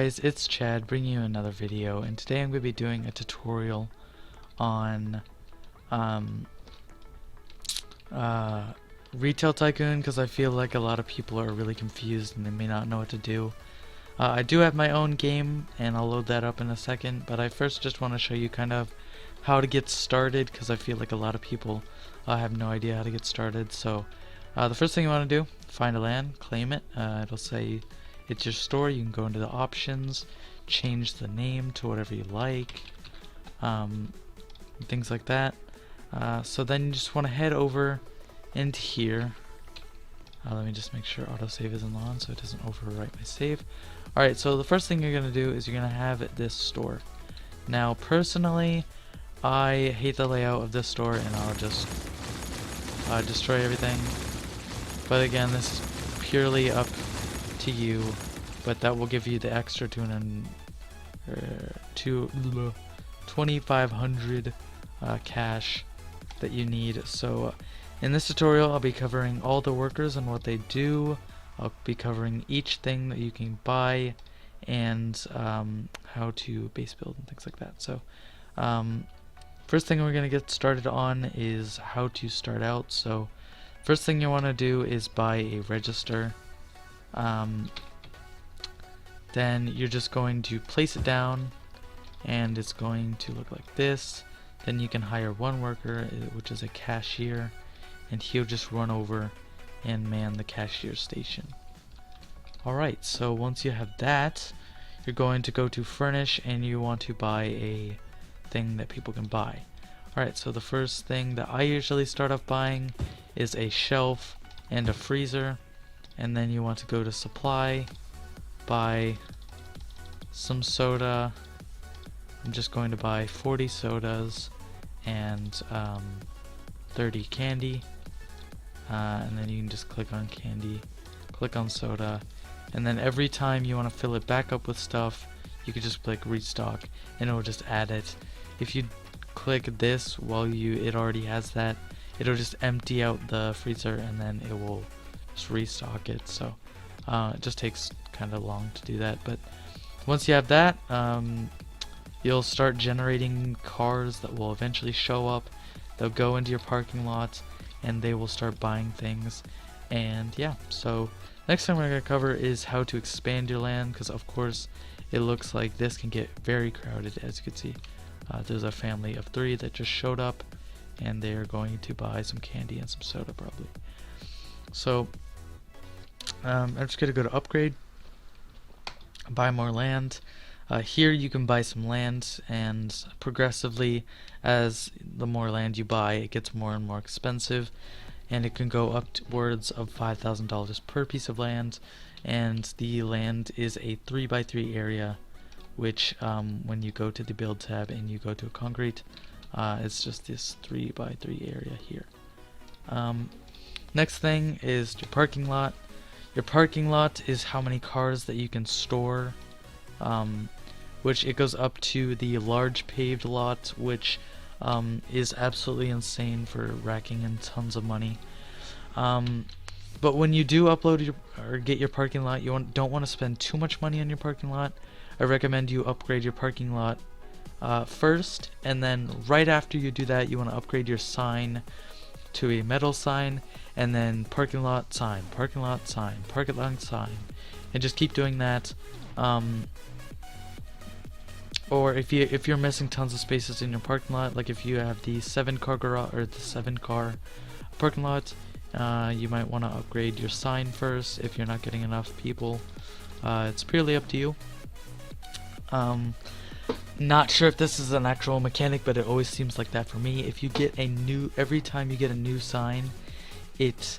guys, it's Chad bringing you another video, and today I'm going to be doing a tutorial on Retail Tycoon, because I feel like a lot of people are really confused and they may not know what to do. I do have my own game and I'll load that up in a second, but I first just want to show you kind of how to get started, because I feel like a lot of people have no idea how to get started. So the first thing you want to do, find a land, claim it. It'll say it's your store. You can go into the options, change the name to whatever you like, things like that. So then you just want to head over into here. Let me just make sure autosave isn't on so it doesn't overwrite my save. Alright, so the first thing you're going to do is you're going to have this store. Now personally, I hate the layout of this store and I'll just destroy everything. But again, this is purely up to you, but that will give you the extra 2,500 cash that you need. So in this tutorial I'll be covering all the workers and what they do. I'll be covering each thing that you can buy and how to base build and things like that. So first thing we're going to get started on is how to start out. So first thing you want to do is buy a register. Then you're just going to place it down and it's going to look like this. Then you can hire one worker, which is a cashier, and he'll just run over and man the cashier station. Alright, so once you have that, you're going to go to furnish and you want to buy a thing that people can buy. Alright, so the first thing that I usually start off buying is a shelf and a freezer, and then you want to go to supply, buy some soda. I'm just going to buy 40 sodas and 30 candy, and then you can just click on candy, click on soda, and then every time you want to fill it back up with stuff, you could just click restock and it will just add it. If you click this while it already has that, it'll just empty out the freezer and then it will just restock it. So it just takes kind of long to do that, but once you have that, you'll start generating cars that will eventually show up. They'll go into your parking lot and they will start buying things. And yeah, so next thing we're going to cover is how to expand your land, because of course it looks like this can get very crowded. As you can see, there's a family of 3 that just showed up and they're going to buy some candy and some soda probably. So I'm just going to go to upgrade, buy more land. Here you can buy some land, and progressively as the more land you buy, it gets more and more expensive, and it can go upwards of $5,000 per piece of land. And the land is a 3x3 area, which when you go to the build tab and you go to a concrete, it's just this 3x3 area here. Next thing is your parking lot. Your parking lot is how many cars that you can store, which it goes up to the large paved lot, which is absolutely insane for racking in tons of money. But when you do upload or get your parking lot, you don't want to spend too much money on your parking lot. I recommend you upgrade your parking lot first, and then right after you do that, you want to upgrade your sign to a metal sign, and then parking lot sign, parking lot sign, parking lot sign, and just keep doing that. Or if you're missing tons of spaces in your parking lot, like if you have the 7-car garage or the 7-car parking lot, you might want to upgrade your sign first if you're not getting enough people. It's purely up to you. Not sure if this is an actual mechanic, but it always seems like that for me. If you get every time you get a new sign, it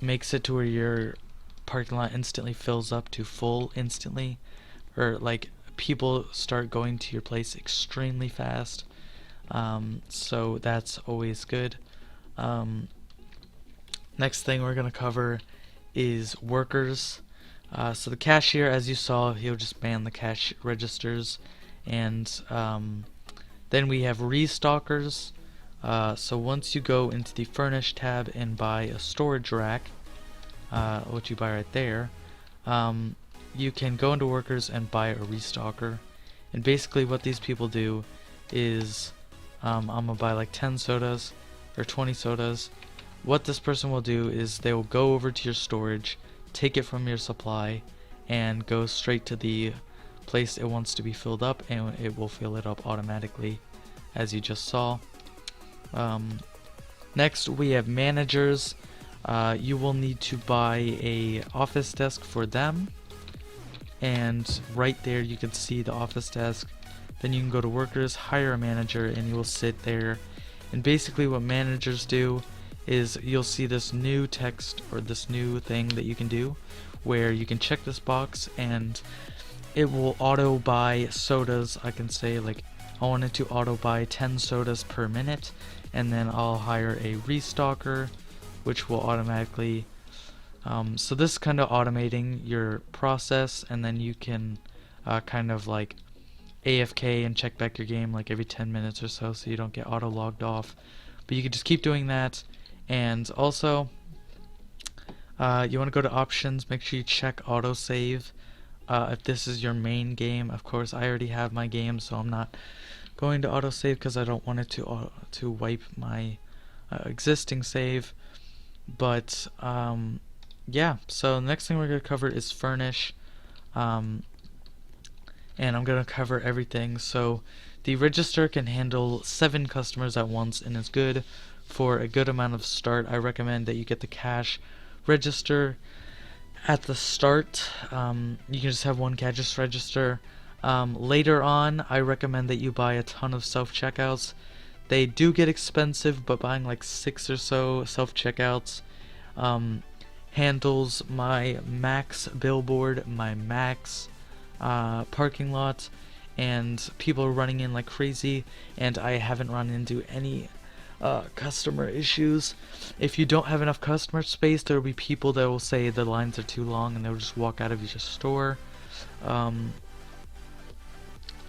makes it to where your parking lot instantly fills up to full instantly, or like people start going to your place extremely fast. So that's always good. Next thing we're going to cover is workers. So the cashier, as you saw, he'll just man the cash registers, and then we have Reese Talkers. So once you go into the furnish tab and buy a storage rack, which you buy right there, you can go into workers and buy a Reese Talker. And basically what these people do is, I'm gonna buy like 10 sodas or 20 sodas. What this person will do is they will go over to your storage, take it from your supply, and go straight to the place it wants to be filled up, and it will fill it up automatically, as you just saw. Next we have managers. You will need to buy a office desk for them, and right there you can see the office desk. Then you can go to workers, hire a manager, and you will sit there. And basically what managers do is you'll see this new text or this new thing that you can do where you can check this box and it will auto buy sodas. I can say like I want it to auto buy 10 sodas per minute, and then I'll hire a Reese Talker which will automatically so this is kind of automating your process, and then you can kind of like AFK and check back your game like every 10 minutes or so you don't get auto logged off. But you can just keep doing that. And also you want to go to options, make sure you check autosave if this is your main game. Of course I already have my game, so I'm not going to autosave because I don't want it to wipe my existing save. But yeah, so the next thing we're going to cover is furnish, and I'm going to cover everything. So the register can handle 7 customers at once and is good for a good amount of start. I recommend that you get the cash register at the start. You can just have one cash register. Later on, I recommend that you buy a ton of self-checkouts. They do get expensive, but buying like 6 or so self-checkouts handles my max billboard, my max parking lot, and people are running in like crazy, and I haven't run into any customer issues. If you don't have enough customer space, there will be people that will say the lines are too long and they'll just walk out of your store.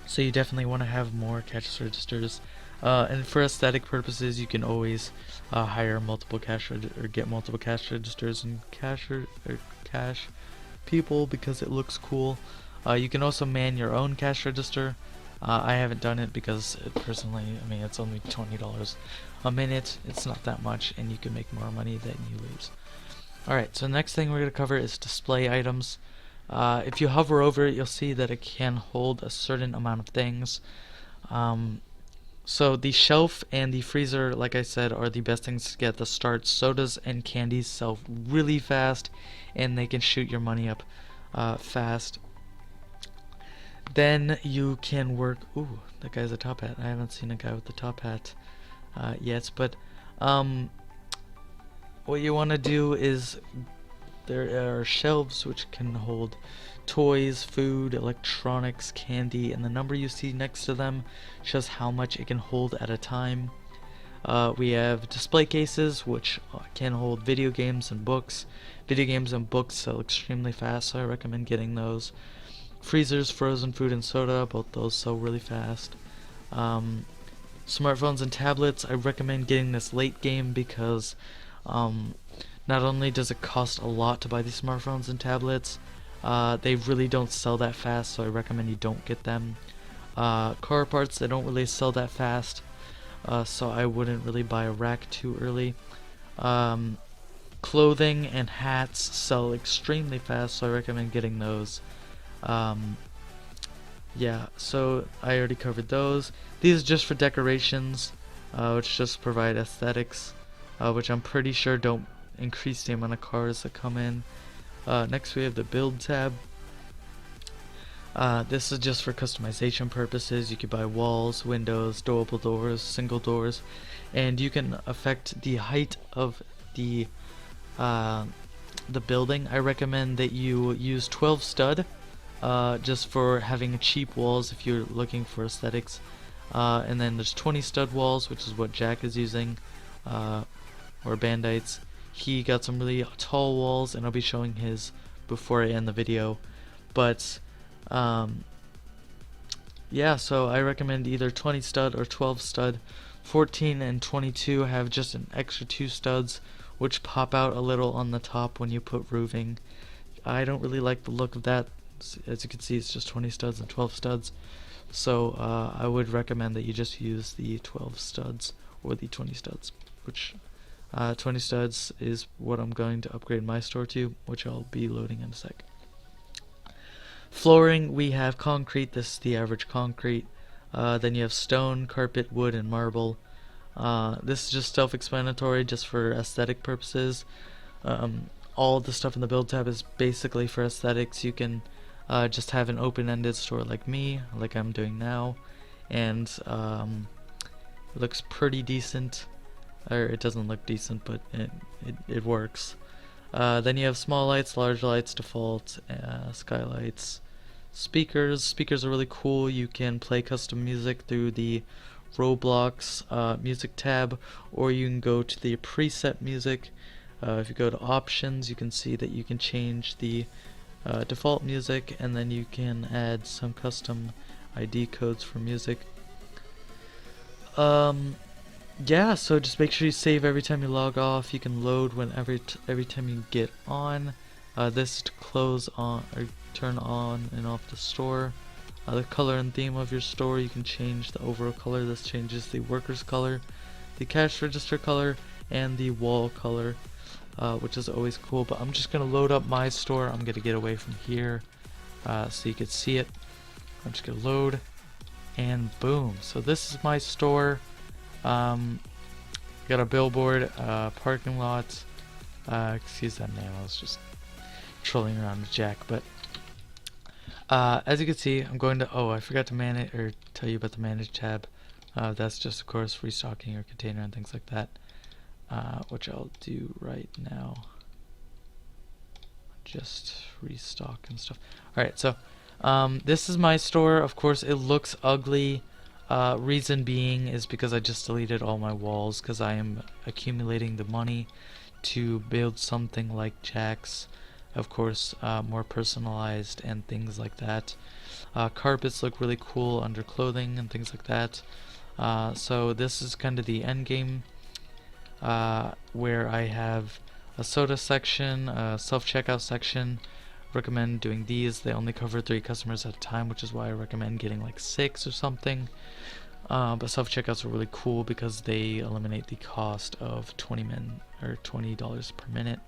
So you definitely want to have more cash registers. And for aesthetic purposes, you can always hire multiple cash or get multiple cash registers and cash people because it looks cool. You can also man your own cash register. I haven't done it because personally, I mean, it's only $20 a minute. It's not that much, and you can make more money than you lose. Alright, so the next thing we're going to cover is display items. If you hover over it, you'll see that it can hold a certain amount of things. So the shelf and the freezer, like I said, are the best things to get at the start. Sodas and candies sell really fast, and they can shoot your money up fast. Then you can work. Ooh, that guy's a top hat. I haven't seen a guy with the top hat yet, but what you want to do is there are shelves which can hold toys, food, electronics, candy, and the number you see next to them shows how much it can hold at a time. We have display cases which can hold video games and books. Video games and books sell extremely fast, so I recommend getting those. Freezers, frozen food and soda, both those sell really fast. Smartphones and tablets, I recommend getting this late game because not only does it cost a lot to buy these smartphones and tablets, they really don't sell that fast, so I recommend you don't get them. Car parts, they don't really sell that fast, so I wouldn't really buy a rack too early. Clothing and hats sell extremely fast, so I recommend getting those. Yeah, so I already covered those. These are just for decorations, which just provide aesthetics, which I'm pretty sure don't increase the amount of cars that come in. Next we have the build tab. This is just for customization purposes. You could buy walls, windows, double doors, single doors, and you can affect the height of the building. I recommend that you use 12 stud just for having cheap walls if you're looking for aesthetics, and then there's 20 stud walls, which is what Jack is using, or Bandites. He got some really tall walls, and I'll be showing his before I end the video. But yeah, so I recommend either 20 stud or 12 stud. 14 and 22 have just an extra 2 studs which pop out a little on the top when you put roofing. I don't really like the look of that, As you can see, it's just 20 studs and 12 studs. So I would recommend that you just use the 12 studs or the 20 studs, which 20 studs is what I'm going to upgrade my store to, which I'll be loading in a sec. Flooring, we have concrete. This is the average concrete. Then you have stone, carpet, wood, and marble. This is just self-explanatory, just for aesthetic purposes. All the stuff in the build tab is basically for aesthetics. You can just have an open-ended store like me, like I'm doing now, and it looks pretty decent. Or it doesn't look decent, but it works. Then you have small lights, large lights, default, skylights, speakers. Speakers are really cool. You can play custom music through the Roblox music tab, or you can go to the preset music. If you go to options, you can see that you can change the default music, and then you can add some custom ID codes for music. Yeah, so just make sure you save every time you log off. You can load whenever every time you get on. This is to close on or turn on and off the store. The color and theme of your store, you can change the overall color. This changes the worker's color, the cash register color, and the wall color, which is always cool. But I'm just gonna load up my store. I'm gonna get away from here so you can see it. I'm just gonna load, and boom. So this is my store. Got a billboard, parking lot. Excuse that name, I was just trolling around with Jack. But as you can see, I'm going to, I forgot to manage or tell you about the manage tab. That's just of course restocking your container and things like that, which I'll do right now. Just restock and stuff. Alright, so this is my store. Of course it looks ugly. Reason being is because I just deleted all my walls, because I am accumulating the money to build something like Jack's, of course, more personalized and things like that. Carpets look really cool under clothing and things like that. So this is kind of the end game, where I have a soda section, a self-checkout section. Recommend doing these. They only cover 3 customers at a time, which is why I recommend getting like 6 or something. But self-checkouts are really cool because they eliminate the cost of $20 per minute.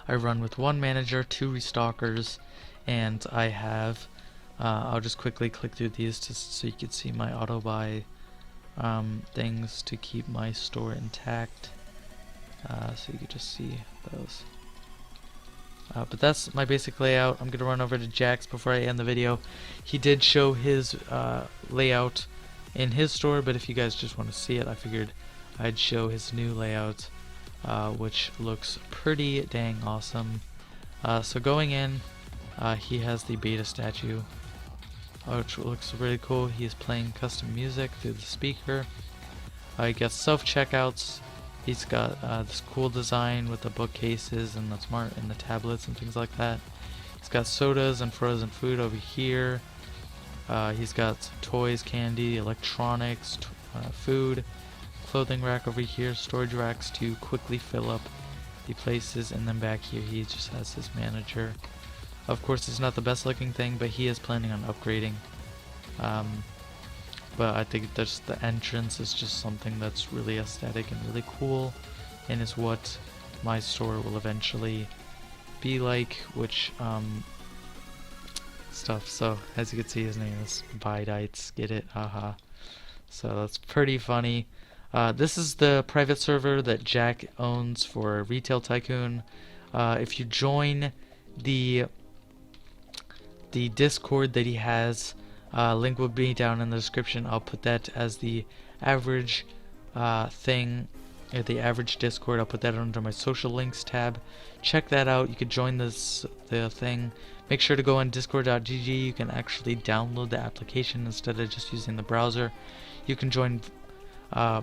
I run with 1 manager, 2 restockers, and I have I'll just quickly click through these just so you can see my auto buy things to keep my store intact, so you can just see those. But that's my basic layout. I'm gonna run over to Jack's before I end the video. He did show his layout in his store, but if you guys just want to see it, I figured I'd show his new layout, which looks pretty dang awesome. So going in, he has the beta statue, which looks really cool. He is playing custom music through the speaker. He gets self-checkouts. He's got this cool design with the bookcases and the smart and the tablets and things like that. He's got sodas and frozen food over here. He's got toys, candy, electronics, food, clothing rack over here, storage racks to quickly fill up the places, and then back here he just has his manager. Of course, it's not the best looking thing, but he is planning on upgrading. But I think just the entrance is just something that's really aesthetic and really cool, and is what my store will eventually be like, which stuff. So as you can see, his name is Bidites, get it? Haha. So that's pretty funny. This is the private server that Jack owns for Retail Tycoon. If you join the Discord that he has, link will be down in the description. I'll put that as the average thing, the average Discord. I'll put that under my social links tab. Check that out. You could join the thing. Make sure to go on discord.gg. You can actually download the application instead of just using the browser. You can join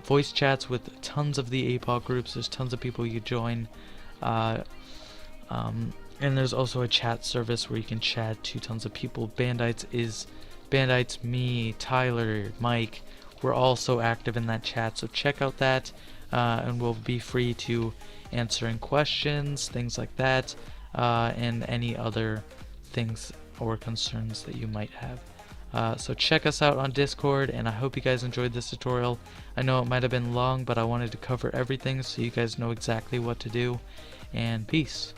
voice chats with tons of the APOC groups. There's tons of people you could join. And there's also a chat service where you can chat to tons of people. Bandites, me, Tyler, Mike, we're also active in that chat, so check out that, and we'll be free to answering questions, things like that, and any other things or concerns that you might have. So check us out on Discord, and I hope you guys enjoyed this tutorial. I know it might have been long, but I wanted to cover everything so you guys know exactly what to do, and peace.